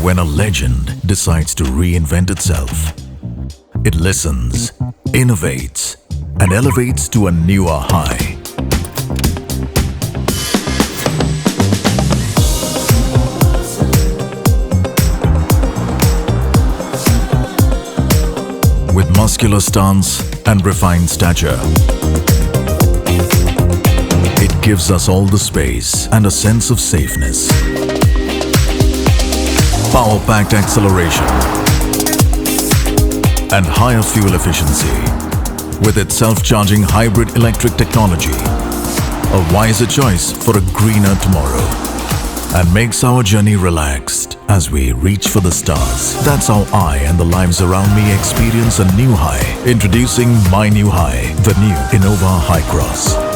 When a legend decides to reinvent itself, it listens, innovates, and elevates to a newer high. With muscular stance and refined stature, it gives us all the space and a sense of safeness. Power-packed acceleration and higher fuel efficiency. With its self-charging hybrid electric technology, a wiser choice for a greener tomorrow, and makes our journey relaxed as we reach for the stars. That's how I and the lives around me experience a new high. Introducing my new high, the new Innova Hycross.